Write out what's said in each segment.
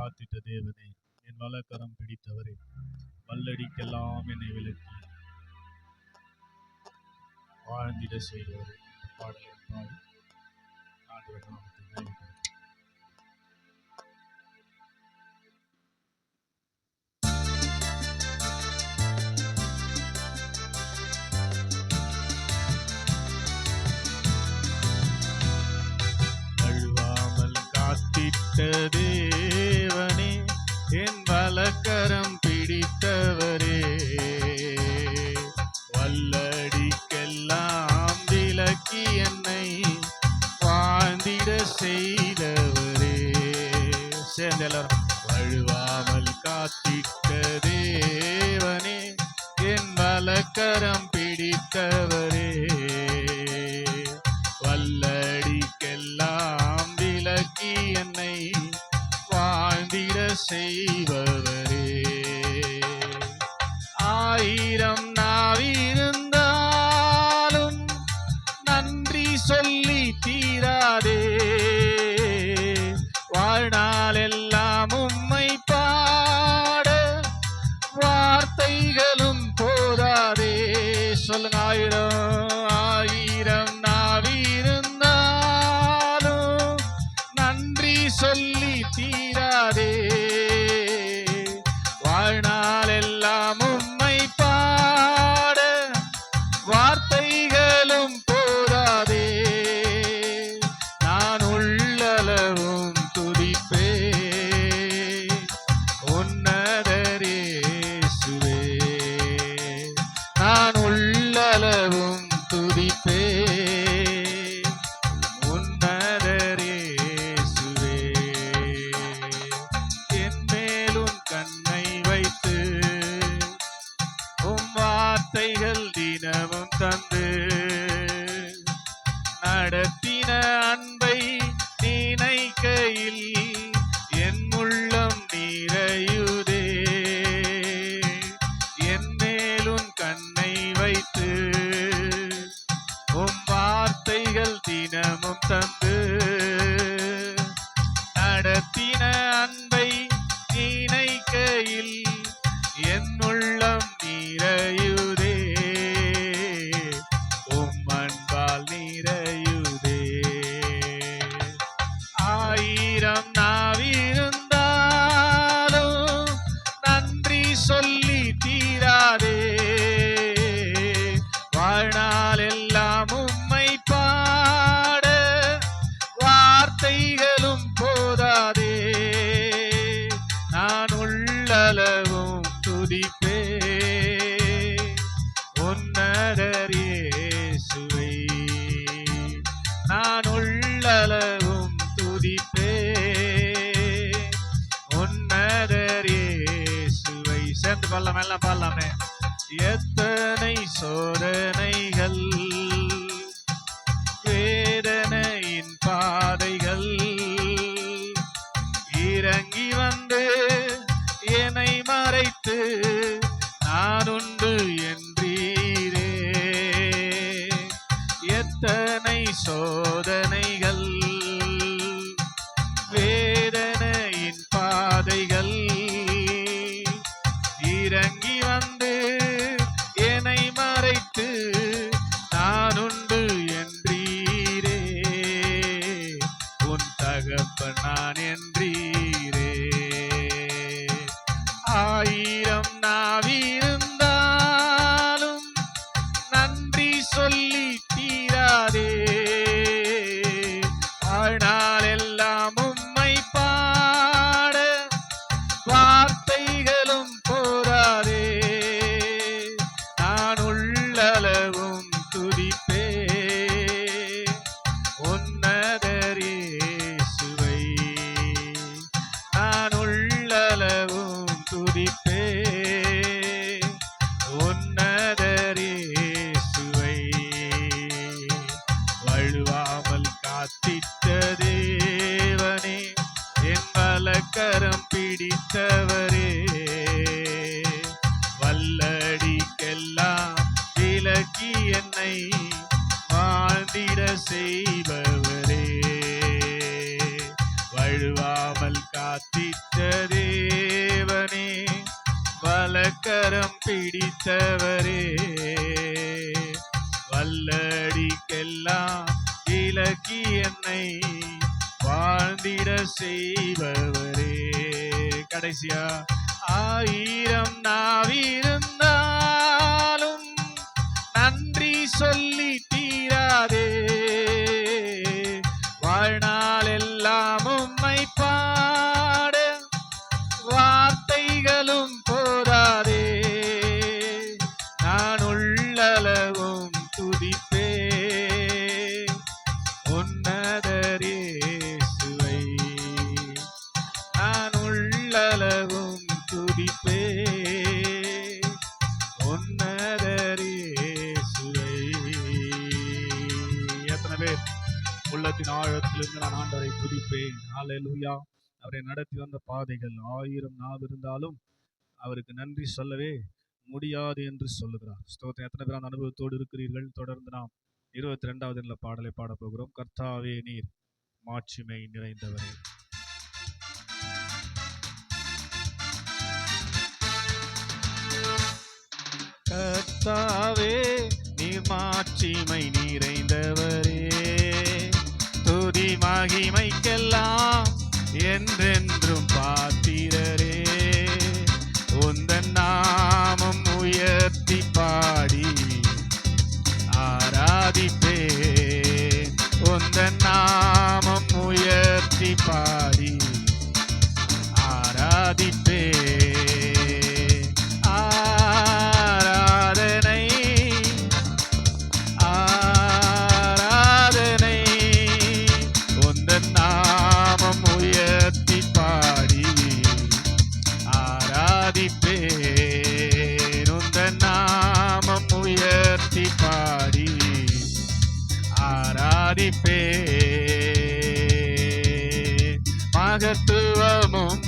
காத்திட்ட தேவனே, என் வலக்கரம் பிடித்தவரே, வல்லடிக்கெல்லாம் என்னை விலக்கி வாழ்ந்திட செய்தவரே. பாடலை பாடி ஆண்டவர் நாமத்தை மகிமைப்படுத்துவோம். தேவனே, என் வலக்கரம் பிடித்தவரே, வல்லடிக்கெல்லாம் விலக்கி என்னை வாழ்ந்திட செய்தவரே. சேர்ந்த எல்லாரும், வழுவாமல் காத்திட்ட தேவனே, என் வலக்கரம் பிடித்தவரே, வல்லடிக்கெல்லாம் விலக்கி என்னை வாழ்ந்திட செய்பவரே. ஆயிரம் நாவிருந்தாலும் நன்றி சொல்லி தீராதே, வாழ்நாள் எல்லாம் உம்மை பாட வார்த்தைகளும் போதாதே. சொல்லுங்க, ஆயிரம் நாவிருந்தாலும் நன்றி சொல்லி தீராதே, வாழ்நாள் எல்லாம் உம்மை பாட வார்த்தைகளும் போதாதே. நான் உள்ளளவும் துதிப்பே உன்னதரே சுவே, நான் உள்ளளவும் துதிப்பே உன்னதரே சுவே. என் மேலும் கண்ணை வைத்து உம் வார்த்தைகள் தினமும் தந்து நடத்தின அன்பை நினைக்கையில் என் உள்ளம் நிறையுதே. என் மேலும் கண்ணை வைத்து உம் வார்த்தைகள் தினமும் தந்து நடத்தின அன்பை நினைக்கையில் என் உள்ளம் நிறையுதே. உம் அன்பால் நிறையுதே. ஆயிரம் நாவிருந்தாலும் நன்றி சொல்லி தீராதே, வாழ்நாள் எல்லாம் உம்மை பாட வார்த்தைகளும் போதாதே. நான் உள்ளளவும் துதிப்பே உன்னதர் இயேசுவை, நான் உள்ளளவும் துதிப்பே உன்னதர் இயேசுவை. சேர்ந்து பாடலாம், எல்லாம் பாடலாமே. எத்தனை சோதனைகள், வேதனையின் பாதைகள் இறங்கி வந்து என்னை மறைத்து நான் உண்டு என்றீரே. எத்தனை சோதனைகள், வேதனையின் பாதைகள் இறங்கி வந்து என்னை மறைத்து நான் உண்டு என்றீரே. உன் தகப்பன் நான் என்றீரே. ஆயிரம் நாவிருந்தாலும் நன்றி சொல்லி தீராதே, வாழ்நாள் எல்லாம் உம்மை பாட வார்த்தைகளும் போதாதே. நான் உள்ளளவும் துதிப்பே உன்னதர் இயேசுவை, நான் உள்ளளவும் துதிப்பே உன்னதர் இயேசுவை. வழுவாமல் காத்திட்ட தேவனே, என் வலக்கரம் பிடித்தவரே, வல்லடிக்கெல்லாம் விலக்கி என்னை வாழ்ந்திட செய்பவரே. வழுவாமல் காத்திட்ட காத்திட்ட தேவனே, வலக்கரம் பிடித்தவரே, வல்லடிக்கெல்லாம் விலக்கி என்னை வாழ்ந்திட செய்பவரே. கடைசியா, ஆயிரம் நாவிருந்தாலும் நன்றி சொல்லி தீராதே, வாழ்நாள் எல்லாம் உம்மை பாட வார்த்தைகளும் போதாதே. நான் உள்ளளவும் துதிப்பே உன்னதரே சுவை, நான் உள்ளளவும் துதிப்பே உன்னதரே சுவை. எத்தனை பேர் உள்ளத்தின் ஆழத்திலிருந்து நான் ஆண்டவரை துதிப்பேன்? ஹல்லேலூயா. அவரை நடத்தி வந்த பாதைகள் 1000 நாவிருந்தாலும் அவருக்கு நன்றி சொல்லவே முடியாது என்று சொல்லுகிறார். ஸ்தோத்திரம். எத்தனை பேர் அந்த அனுபவத்தோடு இருக்கிறீர்கள்? தொடர்ந்து நாம் 22வது பாடலை பாட போகிறோம். கர்த்தாவே நீர் மாட்சிமை நிறைந்தவரே. கர்த்தாவே நீர் மாட்சிமை நிறைந்தவரே, துதி மகிமைக்கெல்லாம் என்றென்றும் பாத்திரரே. உந்தன் நாமம் உயர்த்தி பாடி ஆராதிப்பே, உந்தன் நாமம் உயர்த்தி பாடி ஆராதிப்பே. ஆராதனை ஆராதனை உந்தன் நாமம் உயர்த்தி பாடி ஆராதிப்பேன், உந்தன் நாமம் உயர்த்தி பாடி ஆராதிப்பேன். மகத்துவமும்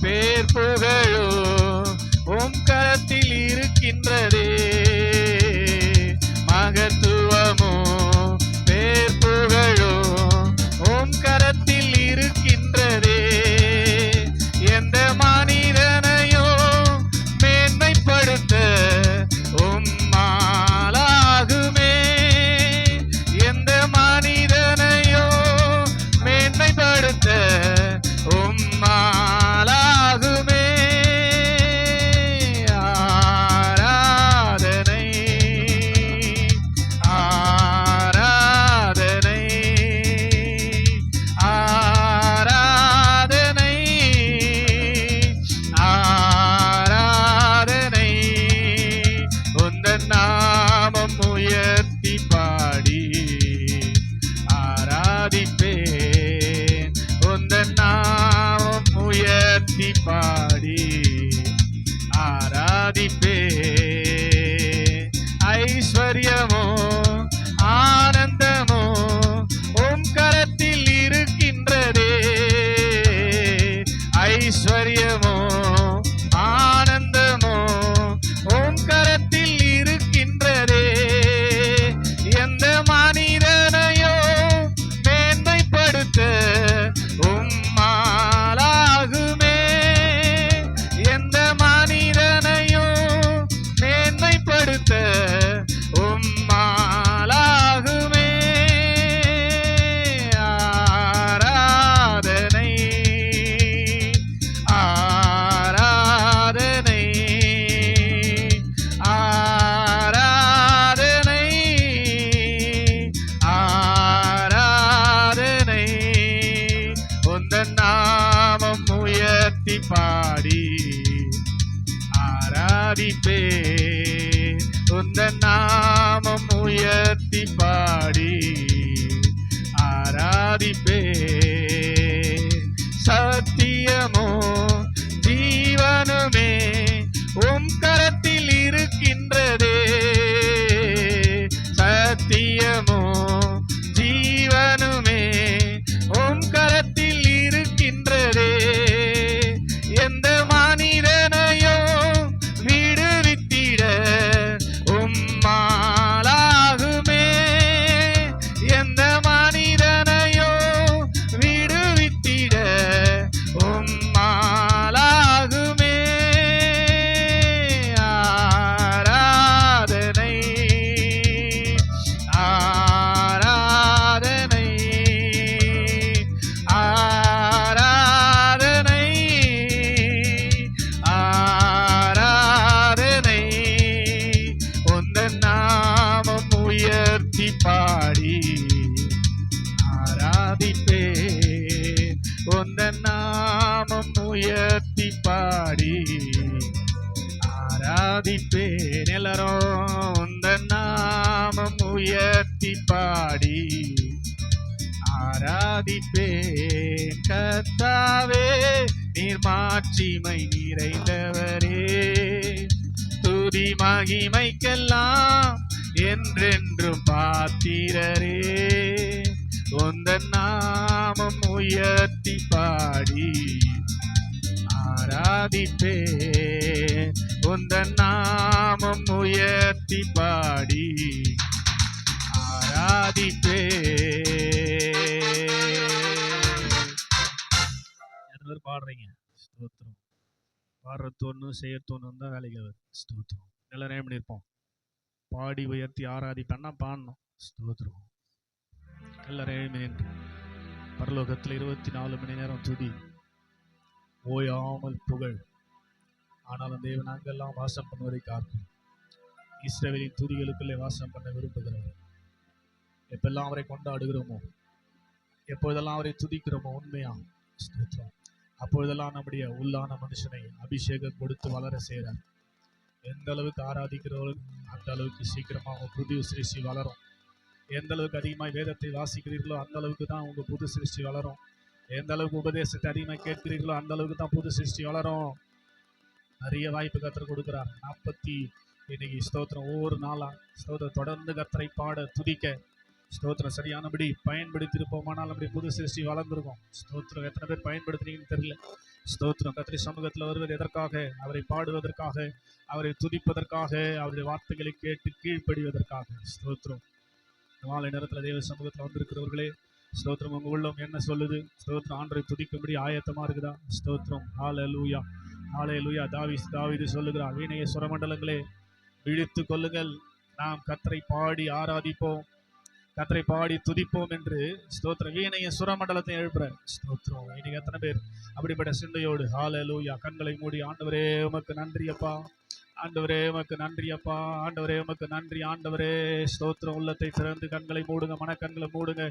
பேர் புகழும் உம் கரத்தில் இருக்கின்றதே, மகத்துவமும் பேர் புகழும் உம் கரத்தில் இருக்கின்றதே. எந்த மனிதனையோ மேன்மைப்படுத்த உம்மாலாகுமே, எந்த மனிதனையோ மேன்மைப்படுத்த உம்மாலாகுமே. ஆராதனை ஆராதனை ஆராதனை ஆராதனை உந்தன் நாமம் உயர்த்தி பாடி ஆராதிப்பேன், உந்தன் நாமம் உயர்த்தி பாடி ஆராதிப்பேன். ஐஸ்வர்யமோ ஆனந்தமோ உம் கரத்தில் இருக்கின்றதே, ஐஸ்வர்யமோ ஆனந்தமோ உம் கரத்தில் இருக்கின்றதே. எந்த மனிதனையோ மேன்மைப்படுத்த உம்மாலாகுமே, எந்த மனிதனையோ மேன்மைப்படுத்த உம்மாலாகுமே. ஆராதனை ஆராதனை ஆராதனை ஆராதனை உந்தன் நாமம் உயர்த்தி பாடி ஆராதிப்பேன், உந்தன் நாமம் உயர்த்தி பாடி ஆராதிப்பேன். சத்தியமோ ஜீவனுமே உம் கரத்தில் இருக்கின்றதே, சத்தியமோ ஜீவனுமே உம் கரத்தில் இருக்கின்றதே. எந்த மனிதனையோ விடுவித்திட உம்மாலாகுமே, எந்த மனிதனையோ விடுவித்திட உம் உயர்த்தி பாடி ஆராதிப்பேன். எல்லாரும் உந்தன் நாமம் உயர்த்தி பாடி ஆராதிப்பேன். கர்த்தாவே நீர் மாட்சிமை நிறைந்தவரே, துதி மகிமைக்கெல்லாம் என்றென்றும் பாத்திரரே. உந்தன் நாமம் உயர்த்தி பாடி ஆராதிப்பேன். உந்தன் நாமம் உயர்த்தி பாடி ஆராதிப்பேன். பாடுறீங்க ஸ்தோத்திரம். பாடுற தோணும் செய்ய தோணும் தான் வேலைக்கு வருது. ஸ்தோத்திரம். எல்லாரும் எப்படி இருப்போம்? பாடி உயர்த்தி ஆராதிப்பேன்னா பாடணும். ஸ்தோத்திரம். எல்லாரும் நின்று பரலோகத்தில் 24 மணி நேரம் துதி, ஓயாமல் புகழ். ஆனாலும் தேவன் அங்கெல்லாம் வாசம் பண்ணுவதை காக்கும். இஸ்ரவேலின் துதிகளுக்குள்ளே வாசம் பண்ண விரும்புகிறவர். எப்பெல்லாம் அவரை கொண்டாடுகிறோமோ, எப்போதெல்லாம் அவரை துதிக்கிறோமோ உண்மையா ஸ்தோத்திரம், அப்பொழுதெல்லாம் நம்முடைய உள்ளான மனுஷனை அபிஷேகம் கொடுத்து வளர செய்கிறார். எந்த அளவுக்கு ஆராதிக்கிறவர்கள் அந்த அளவுக்கு சீக்கிரமாக புது சிருஷ்டி வளரும். எந்த அளவுக்கு அதிகமாக வேதத்தை வாசிக்கிறீர்களோ அந்த அளவுக்கு தான் உங்கள் புது சிருஷ்டி வளரும். எந்த அளவுக்கு உபதேசத்தை அதிகமாக கேட்கிறீர்களோ அந்த அளவுக்கு தான் புது சிருஷ்டி வளரும். நிறைய வாய்ப்பு கர்த்தர் கொடுக்குறார். 40 இன்னைக்கு ஸ்தோத்திரம் ஒவ்வொரு நாளாக ஸ்தோத்திரம் தொடர்ந்து கர்த்தரை பாட துதிக்க ஸ்தோத்திரம் சரியானபடி பயன்படுத்தியிருப்போமானால் அப்படி புது சிருஷ்டி வளர்ந்துருக்கும். ஸ்தோத்திரம். எத்தனை பேர் பயன்படுத்துறீங்கன்னு தெரியல. ஸ்தோத்திரம். கர்த்தரை சமூகத்தில் வருவது எதற்காக? அவரை பாடுவதற்காக, அவரை துதிப்பதற்காக, அவருடைய வார்த்தைகளை கேட்டு கீழ்ப்படிவதற்காக. ஸ்தோத்திரம். மாலை நேரத்தில் தேவ சமூகத்தில் வந்திருக்கிறவர்களே ஸ்தோத்திரம், உங்கள் உள்ளம் என்ன சொல்லுது? ஸ்தோத்திரம். ஆண்டரை துதிக்கும்படி ஆயத்தமாக இருக்குதா? ஸ்தோத்திரம். ஹல்லேலூயா, ஹல்லேலூயா. தாவீது சொல்லுகிறார், வீணைய சுரமண்டலங்களே விழித்து கொள்ளுங்கள், நாம் கர்த்தரை பாடி ஆராதிப்போம், கர்த்தரை பாடி துதிப்போம் என்று ஸ்தோத்திரம் வீணைய சுரமண்டலத்தை எழுப்புற. ஸ்தோத்திரம். இன்னைக்கு எத்தனை பேர் அப்படிப்பட்ட சிந்தையோடு ஹல்லேலூயா கண்களை மூடி, ஆண்டவரே உமக்கு நன்றி அப்பா, ஆண்டவரே உமக்கு நன்றி அப்பா, ஆண்டவரே உமக்கு நன்றி ஆண்டவரே. ஸ்தோத்திரம். உள்ளத்தை திறந்து கண்களை மூடுங்க, மனக்கண்களை மூடுங்க.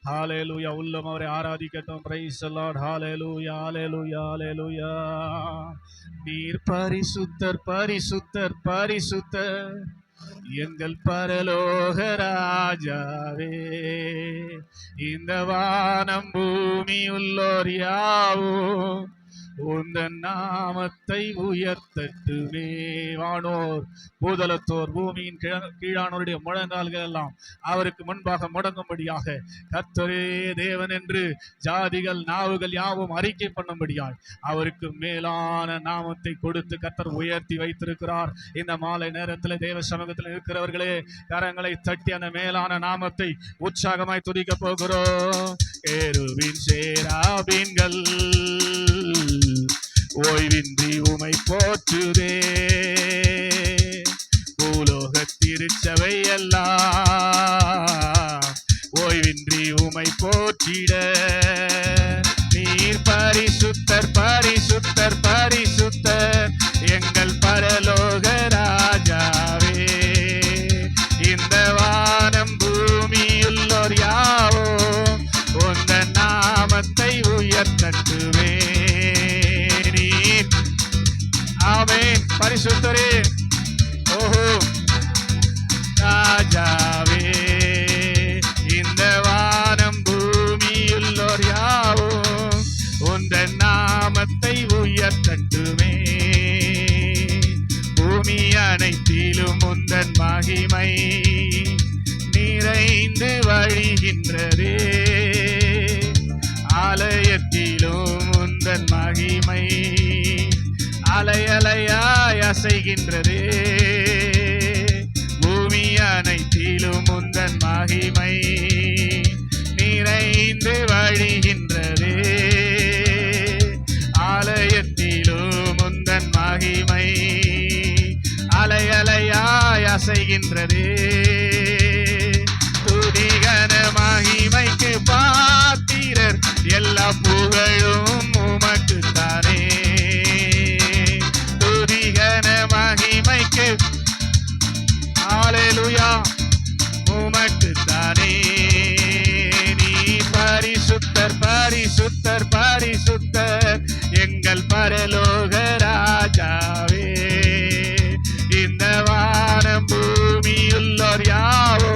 ஹல்லேலூயா. உள்ளம் அவரை ஆராதிக்கட்டும். Praise the Lord. ஹல்லேலூயா, ஹல்லேலூயா, ஹல்லேலூயா. நீர் பரிசுத்தர், பரிசுத்தர், பரிசுத்தர், எங்கள் பரலோக ராஜாவே. இந்த வானம் பூமி உள்ளோர் யாவும் உந்தன் நாமத்தை உயர்த்தட்டுமே. வானோர் பூதலத்தோர் பூமியின் கீழானோருடைய முழங்கால்கள் எல்லாம் அவருக்கு முன்பாக முடங்கும்படியாக கர்த்தரே தேவன் என்று ஜாதிகள் நாவுகள் யாவும் அறிக்கை பண்ணும்படியாய் அவருக்கு மேலான நாமத்தை கொடுத்து கர்த்தர் உயர்த்தி வைத்திருக்கிறார். இந்த மாலை நேரத்தில் தேவ சமூகத்தில் இருக்கிறவர்களே கரங்களை தட்டி அந்த மேலான நாமத்தை உற்சாகமாய் துதிக்க போகிறோம். கேருபீன் சேராபீன்கள் ஓய்வின்றி உமை போற்றுதே, பூலோக திருச்சபை எல்லாம் ஓய்வின்றி உமை போற்றிட. நீர் பரிசுத்தர், பரிசுத்தர், பரிசுத்தர், எங்கள் பரலோக ராஜாவே. இந்த வானம் பூமியுள்ளோர் யாவோ உந்த நாமத்தை உயர்த்தட்டுவே. ஆமென். பரிசுத்தரே, ஓஹோ ராஜாவே. இந்த வானம் பூமியுள்ளோர் யாவும் உந்தன் நாமத்தை உயர்த்தட்டுமே. பூமி அனைத்திலும் உந்தன் மகிமை நிறைந்து வழிகின்றதே. ஆலயத்திலும் உந்தன் மகிமை அலையலையாய் அசைகின்றதே. பூமி அனைத்திலும் உந்தன் மகிமை நிறைந்து வழிகின்றதே. ஆலயத்திலும் உந்தன் மகிமை அலையலையாய் அசைகின்றதே. துதிகன மகிமைக்கு பாத்திரர், எல்லா புகழும் உமக்குத்தானே. மகிமைக்கு ஹல்லேலூயா உமக்குத்தானே. நீ பரிசுத்தர், பரிசுத்தர், பரிசுத்தர், எங்கள் பரலோக பரலோக ராஜாவே, இந்த வானம் பூமியுள்ளோர் யாவோ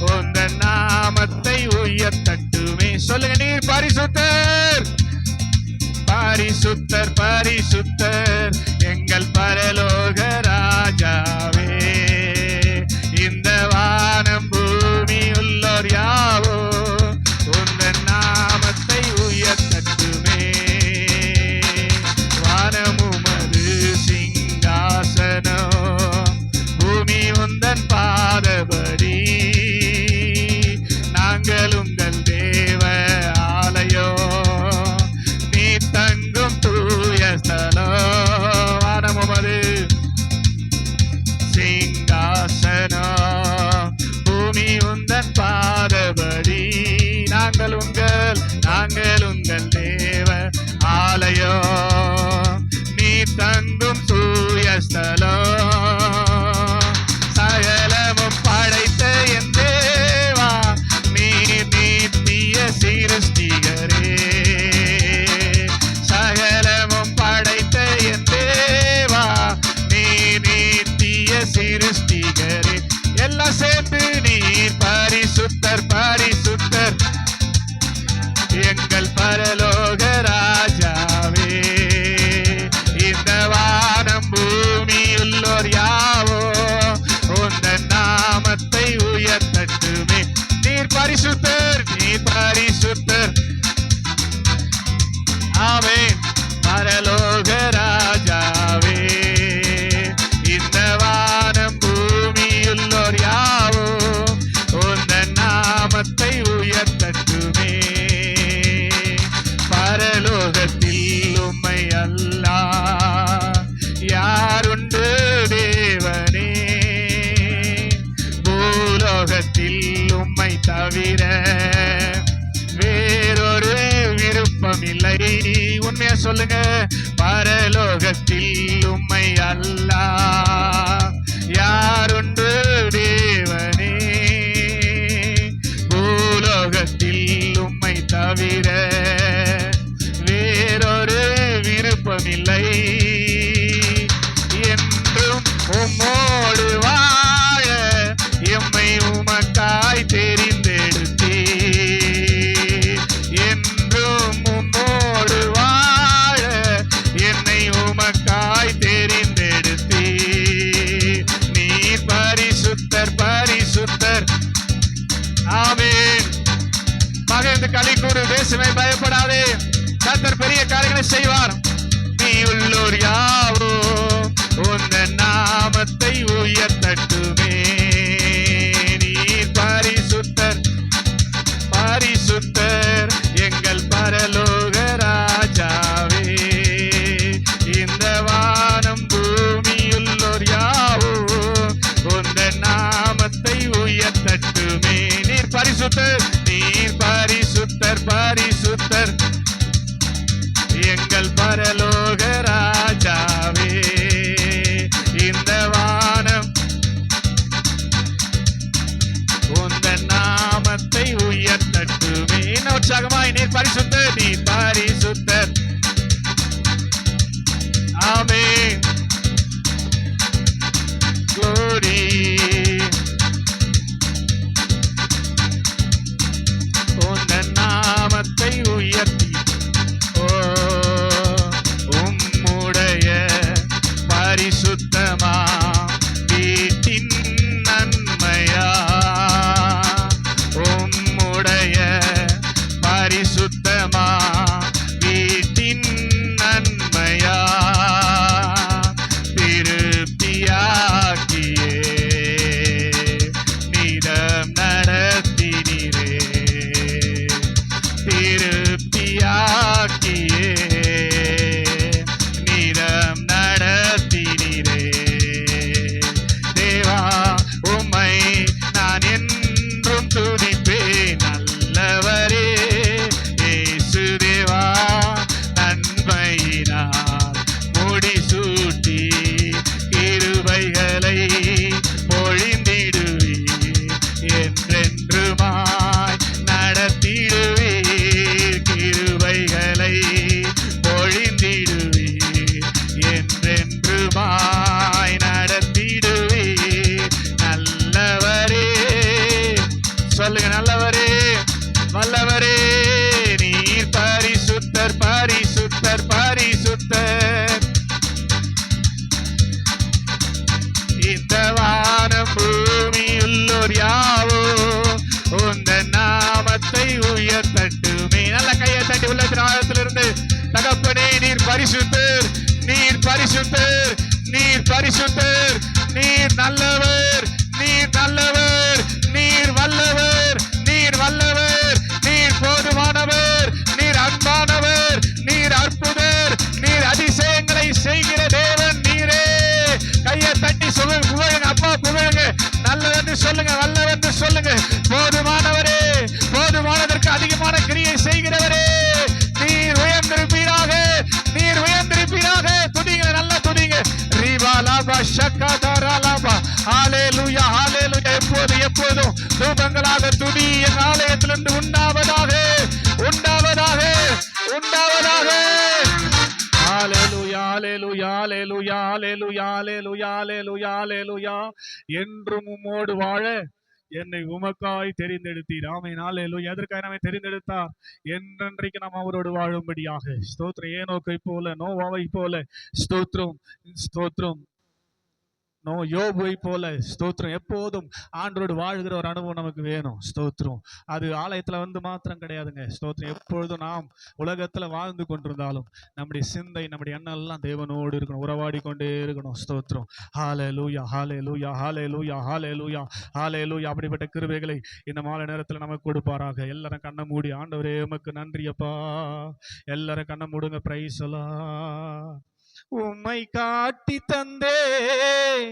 உந்தன் நாமத்தை உயர்த்தட்டுமே. சொல்லுங்க, நீர் பரிசுத்தர், பரிசுத்தர், பரிசுத்தர் எங்கள் பரலோக ராஜாவே, இந்த வானம் பூமி உள்ளோர் யாவோ உந்தன் நாமத்தை உயர்த்தட்டுமே. வானமுமது சிங்காசனம், பூமி உந்தன் பாதபடி, நாங்கள் உங்கள் தேவ ஆலயோ, நீ தங்கும் தூய ஸ்தலம். வானமுமது சிங்காசனம், பூமி உந்தன் பாதபடி, நாங்கள் உங்கள் தேவ ஆலயோ, நீ தங்கும் தூய ஸ்தலம். சகலமும் படைத்த என் தேவா, நீ நித்திய சிருஷ்டிகரே, சகலமும் படைத்த என் தேவா, நீ நித்திய சிருஷ்டிகரே. எல்லாம் சேர்த்து நீர் பரிசுத்தர், பரிசுத்தர் எங்கள் பரலோக ராஜாவே, இந்த வானம் பூமியுள்ளோர் யாவோ உந்தன் நாமத்தை உயர்த்தட்டுமே. நீர் பரிசுத்தர், நீர் பரிசுத்தர். ஆமென். பரலோக ராஜாவே, இந்த வானம் பூமியுள்ளோர் யாவோ உந்தன் நாமத்தை உயர்த்தட்டுமே. பரலோகத்தில் உம்மை அல்லாஹ் யாருண்டு தேவனே, பூலோகத்தில் உம்மை தவிர வேறொரு விருப்பம் இல்லை. உண்மையா சொல்லுங்க, பரலோகத்தில் உம்மை அல்லாஹ் யாருண்டு தேவனே, பூலோகத்தில் உம்மை தவிர வேறொரு விருப்பமில்லை. என்றும் உம்மோடு வாழ எம்மை உமக்காய் தெரிந்தெடுத்தே, என்றும் உம்மோடு வாழ என்னை உமக்காய் தெரிந்தெடுத்தே. நீர் பரிசுத்தர், பரிசுத்தர். ஆமென். மகிழ்ந்து களி கூறு, தேசமே பயப்படாதே, கர்த்தர் பெரிய காரியங்களை செய்வார். நீ உள்ளோர் யாவோ உந்தன் நாமத்தை உயர்த்தட்டுமே. நீர் பரிசுத்தர், பரிசுத்தர் எங்கள் பரலோக ராஜாவே, இந்த வானம் பூமியுள்ளோர் யாவோ உந்தன் நாமத்தை உயர்த்தட்டுமே. நீர் பரிசுத்தர், நீர் பரிசுத்தர், பரிசுத்தர் எங்கள் பரலோக ராஜாவே, இந்த வானம் உந்தன் நாமத்தை உயர்த்தட்டுமே. இன்னும் உற்சாகமாய், நீர் பரிசுத்தர், நீர் பரிசுத்தர். ஆமென். glory. இரக்கமாய் நடத்திடுவே. நல்லவரே, சொல்லுங்க, நல்லவரே, வல்லவரே, நீர் பரிசுத்தர், பரிசுத்தர், பரிசுத்தர். இந்த வானம் பூமியுள்ளோர் யாவோ உந்த நாமத்தை உயர்த்தட்டுமே. நல்ல கையை தட்டி உள்ளத்தின் ஆழத்திலிருந்து, தகப்பனே நீர் பரிசுத்தர், நீர் பரிசுத்தர், நீர் பரிசுத்தர், நீர் நல்லவர், நீர் நல்லவர், நீர் வல்லவர், நீர் வல்லவர், நீர் போதுமானவர், நீர் அன்பானவர், நீர் அற்புதர், நீர் அதிசயங்களை செய்கிற தேவன் நீரே. கையை தட்டி புகழுங்க அப்பா, புகழுங்க. நல்லவென்று சொல்லுங்க, வல்லவென்று சொல்லுங்க. போதுமானவரே, போதுமானதற்கு அதிகமான கிரியை செய்கிறவரே, நீர் உயர்ந்திருப்பீராக, நீர் உயர்ந்திருப்பீராக. துதிங்க, நல்ல துதிங்க. ரீபா லாபா ஷக்கா தாரா லாபா. ஹல்லேலூயா, ஹல்லேலூயா. எப்போதும் ரூபங்களாக துதி என் ஆலயத்திலிருந்து உண்டாவதாக, உண்டாவதாக, உண்டாவதாக. ஹல்லேலூயா, ஹல்லேலூயா, ஹல்லேலூயா, ஹல்லேலூயா, ஹல்லேலூயா, ஹல்லேலூயா, ஹல்லேலூயா. என்றும் உம்மோடு வாழ என்னை உமக்காய் தெரிந்தெடுத்தீர். ஆமென், ஹல்லேலூயா. எதற்காக நம்மை தெரிந்தெடுத்தார்? என்றென்றைக்கு நாம் அவரோடு வாழும்படியாக. ஸ்தோத்திரம். ஏனோக்கை போல, நோவாவை போல, ஸ்தோத்திரம், ஸ்தோத்திரம், யோபுவை போல, ஸ்தோத்திரம். எப்போதும் ஆண்டோடு வாழ்கிற ஒரு அனுபவம் நமக்கு வேணும். ஸ்தோத்திரம். அது ஆலயத்துல வந்து மாத்திரம் கிடையாதுங்க. ஸ்தோத்திரம். எப்பொழுதும் நாம் உலகத்துல வாழ்ந்து கொண்டிருந்தாலும் நம்முடைய சிந்தை, நம்முடைய எண்ணம் எல்லாம் தேவனோடு இருக்கணும், உறவாடி கொண்டே இருக்கணும். ஸ்தோத்திரம். ஹல்லேலூயா, ஹல்லேலூயா, ஹல்லேலூயா, ஹல்லேலூயா, ஹல்லேலூயா. அப்படிப்பட்ட கிருபைகளை இந்த மாலை நேரத்தில் நமக்கு கொடுப்பாராக. எல்லாரும் கண்ணை மூடி, ஆண்டவரே உமக்கு நன்றி அப்பா. எல்லாரும் கண்ணை மூடுங்க. பிரைஸ் எல்லாம். உம்மை காட்டி தந்தேன்,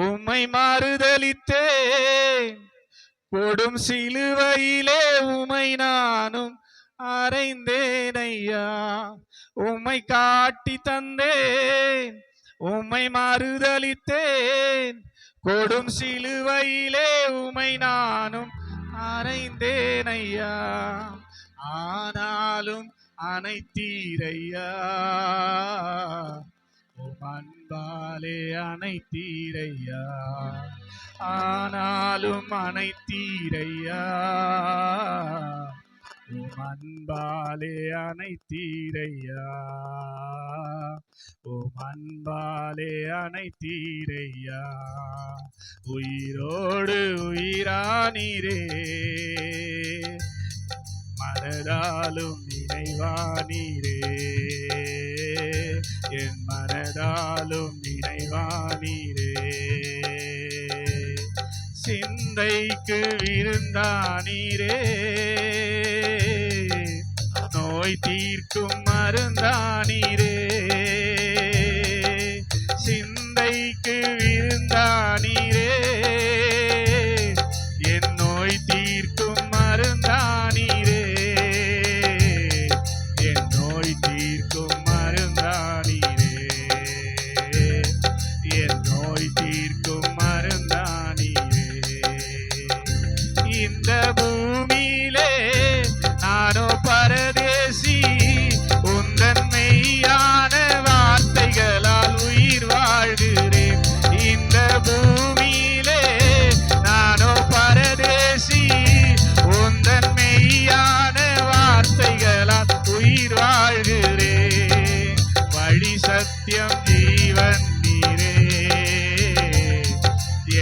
உம்மை மாறுதலித்தேன், கொடும் சிலுவையிலே உம்மை நானும் அறைந்தேன் ஐயா. உம்மை காட்டி தந்தேன், உம்மை மாறுதலித்தேன், கொடும் சிலுவையிலே உம்மை நானும் அறைந்தேன் ஐயா. ஆனாலும் அனைத்தீரையா, உம் அன்பாலே அனைத்தீரையா. ஆனாலும் அனைத்தீரையா, உம் அன்பாலே அனைத்தீரையா, உம் அன்பாலே அனைத்தீரையா. உயிரோடு உயிரானீரே, மனதாலும் நினைவானீரே, என் மனதாலும் நினைவானீரே. சிந்தைக்கு விருந்தானீரே, நோய் தீர்க்கும் மருந்தானீரே. சிந்தைக்கு விருந்தானீரே, என் நோய் தீர்க்கும் மருந்தானீரே, என் நோய் தீர்க்கும் மருந்தானீரே, என் நோய் தீர்க்கும் மருந்தானீரே. இந்த பூமியிலே நானோ பரதேசி, உந்தன் மெய்யான வார்த்தைகளால் உயிர் வாழ்கிறேன். இந்த பூமியிலே நானோ பரதேசி, உந்தன் மெய்யான வார்த்தைகளால் உயிர் வாழ்கிறேன். வழி சத்தியம் ஜீவன் நீரே,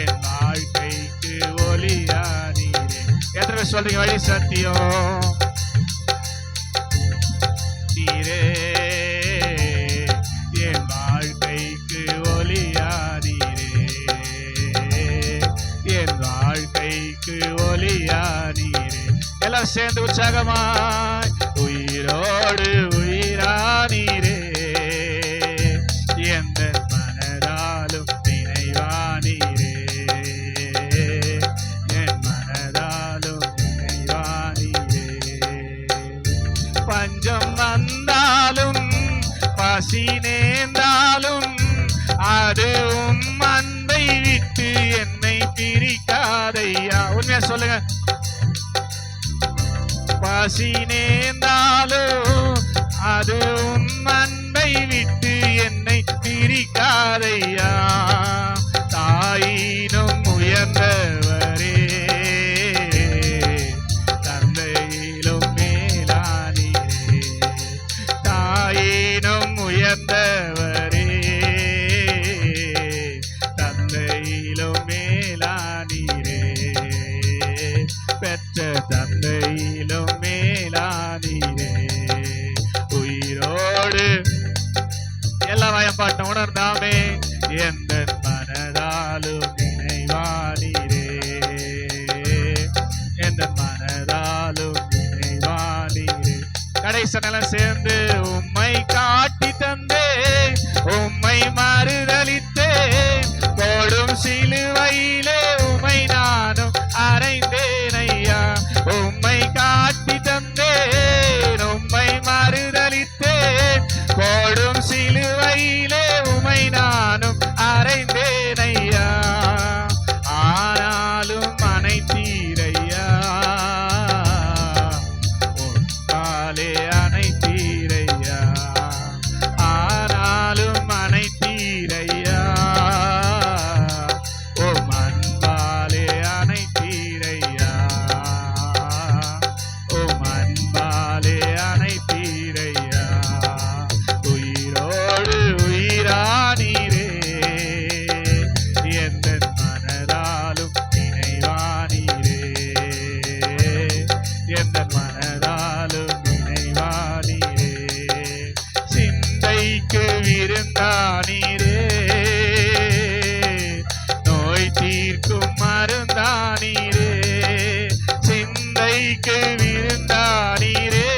என் வாழ்க்கைக்கு ஒளியா நீரே. எத்தனை சொல்றீங்க? வழி சத்தியம் நீரே, என் வாழ்க்கைக்கு ஒளியா நீரே, என் வாழ்க்கைக்கு ஒளியா நீரே. எல்லாம் சேர்ந்து உற்சாகமாய். உயிரோடு உயிரா நீரே, எந்த மனதாலும் நினைவா நீரே, என் மனதாலும் நினைவா நீரே. பஞ்சம் வந்தாலும் பசி நேர்ந்தாலும் அது உம் அன்பை விட்டு என்னை பிரிக்காதையா. உண்மையா சொல்லுங்க. பசி நேர்ந்தாலும் அது உம் அன்பை விட்டு என்னை பிரிக்காத பாட்டை உணர்ந்தாமே. எந்த மனதாலும் நினைவானீரே, எந்த மனதாலும் நினைவானீரே. கடைசி நிலம் சேர்ந்து உம்மை காட்டி தந்தே, உம்மை மறுதலித்தேன், போடும் சிலுவையிலே உம்மை நானும் அறைந்தேன் ஐயா. உம்மை காட்டி தந்தேன், உம்மை மறுதலித்தேன், போடும் சிலுவையிலே உம்மை நானும் அறைந்தேன் ஐயா. ஆனாலும் அனைத்தீரையா, உம்மாலே அனைத்தீரையா, ஆனாலும் அனைத்தீரையா, உம் அன்பாலே அனைத்தீரையா, உம் அன்பாலே அனைத்தீரையா. உயிரோடு உயிரானீரே, எந்த மனதாலும் நினைவானீரே, எந்த மனதாலும் நினைவானீரே. சிந்தைக்கு விருந்தானீரே, நோய் தீர்க்கும் மருந்தானீரே. சிந்தைக்கு விருந்தானீரே,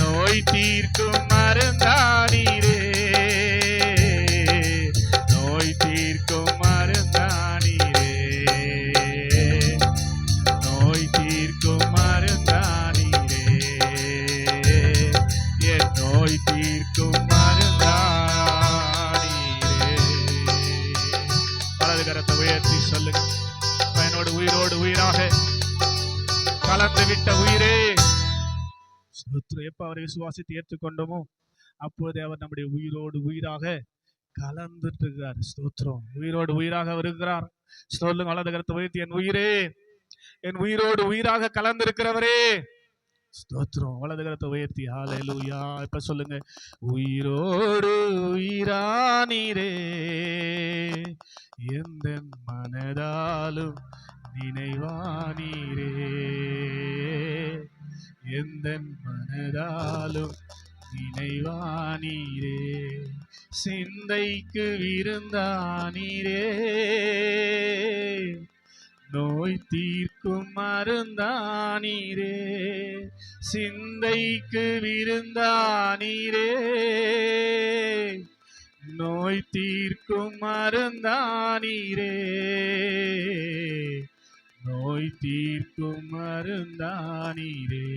நோய் தீர்க்கும் மருந்தானீரே, நோய் தீர்க்கும் மருந்தானீரே, நோய் தீர்க்கும் மருந்தானீரே, என் நோய் தீர்க்கும் மருந்தானீரே. வலது கரத்தை உயர்த்தி சொல்லுங்க, என்னோடு உயிரோடு உயிராக கலந்து விட்ட உயிரே. ஸ்தோத்திரம். எப்ப அவரை விசுவாசித்து ஏற்றுக்கொண்டோமோ அப்போதே அவர் நம்முடைய உயிரோடு உயிராக கலந்துட்டு இருக்கிறார். ஸ்தோத்திரம். உயிரோடு உயிராக வருகிறார். சொல்லுங்க, வலது கரத்தை உயர்த்தி, என் உயிரே, என் உயிரோடு உயிராக கலந்திருக்கிறவரே. ஸ்தோத்திரம். வலது கரத்தை உயர்த்தி ஹல்லேலூயா. இப்ப சொல்லுங்க, உயிரோடு உயிரானீரே, எந்த மனதாலும் நினைவானீரே, எந்த மனதாலும் நினைவானீரே. சிந்தைக்கு விருந்தானீரே, நோய் தீர்க்கும் மருந்தானீரே. சிந்தைக்கு விருந்தானீரே, நோய் தீர்க்கும் மருந்தானீரே, நோய் தீர்க்கும் மருந்தானீரே,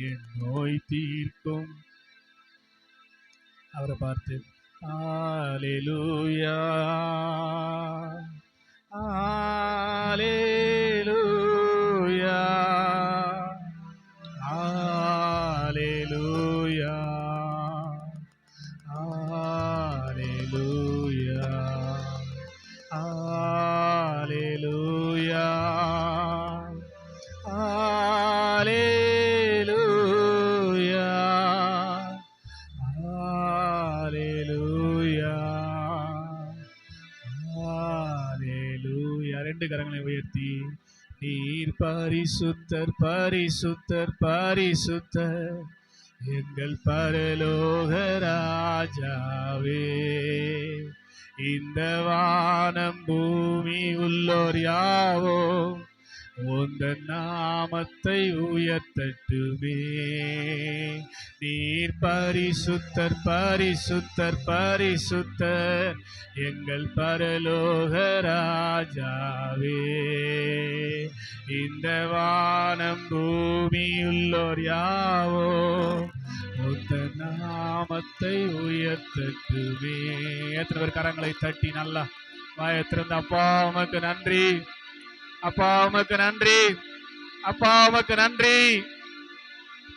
என் நோய் தீர்க்கும். அவரை பார்த்து ஹல்லேலூயா, ஹல்லேலூயா, ஹல்லேலூயா, ஹல்லேலூயா, ஹல்லேலூயா, ஹல்லேலூயா, ஹல்லேலூயா, ஹல்லேலூயா. ரெண்டு கரங்களை உயர்த்தி, நீர் பரிசுத்தர், பரிசுத்தர், பரிசுத்தர், எங்கள் பரலோக ராஜாவே. இந்த வானம் பூமி உள்ளோர் யாவோ உந்தன் நாமத்தை உயர்த்தட்டுமே. நீர் பரிசுத்தர், பரிசுத்தர், பரிசுத்தர், எங்கள் பரலோக ராஜாவே. இந்த வானம் பூமி உள்ளோர் யாவோ உந்தன் நாமத்தை உயர்த்தட்டுமே. எத்தனை பேர் கரங்களை தட்டி நல்லா வாயத்திருந்த, அப்பா உமக்கு நன்றி, அப்பா உமக்கு நன்றி, அப்பா உமக்கு நன்றி.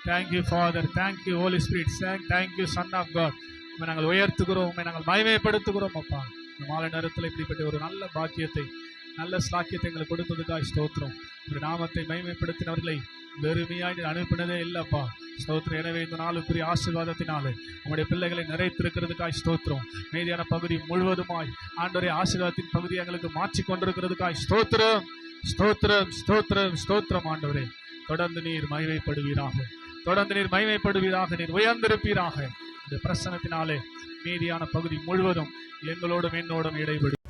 Thank you father, thank you holy spirit, thank you son of God. உண்மை நாங்கள் உயர்த்துகிறோம், உண்மை நாங்கள் மகிமைப்படுத்துகிறோம். அப்பா இந்த மாலை நேரத்தில் இப்படிப்பட்ட ஒரு நல்ல பாக்கியத்தை, நல்ல ஸ்லாக்கியத்தை எங்களுக்கு கொடுத்ததுக்காக ஸ்தோத்திரம். ஒரு நாமத்தை மகிமைப்படுத்தினவர்களை வெறுமையாய் அனுப்பினதே இல்லப்பா. ஸ்தோத்திரம். எனவே இந்த நாளுக்குரிய ஆசீர்வாதத்தினால உங்களுடைய பிள்ளைகளை நிறைத்திருக்கிறதுக்காய் ஸ்தோத்திரம். மீதியான பகுதி முழுவதுமாய் ஆண்டவரே ஆசீர்வாதத்தின் பகுதி எங்களுக்கு மாற்றி கொண்டிருக்கிறதுக்காய் ஸ்தோத்திரம், ஸ்தோத்திரம், ஸ்தோத்திரம், ஸ்தோத்திரம். ஆண்டவரே தொடர்ந்து நீர் மகிமைப்படுவீராக. தொடர்ந்து நீர் மகிமைப்படுவீராக, நீர் உயர்ந்திருப்பீராக. இந்த பிரசனத்தினாலே மீதியான பகுதி முழுவதும் எங்களோடும் என்னோடும் இடைபெறும்.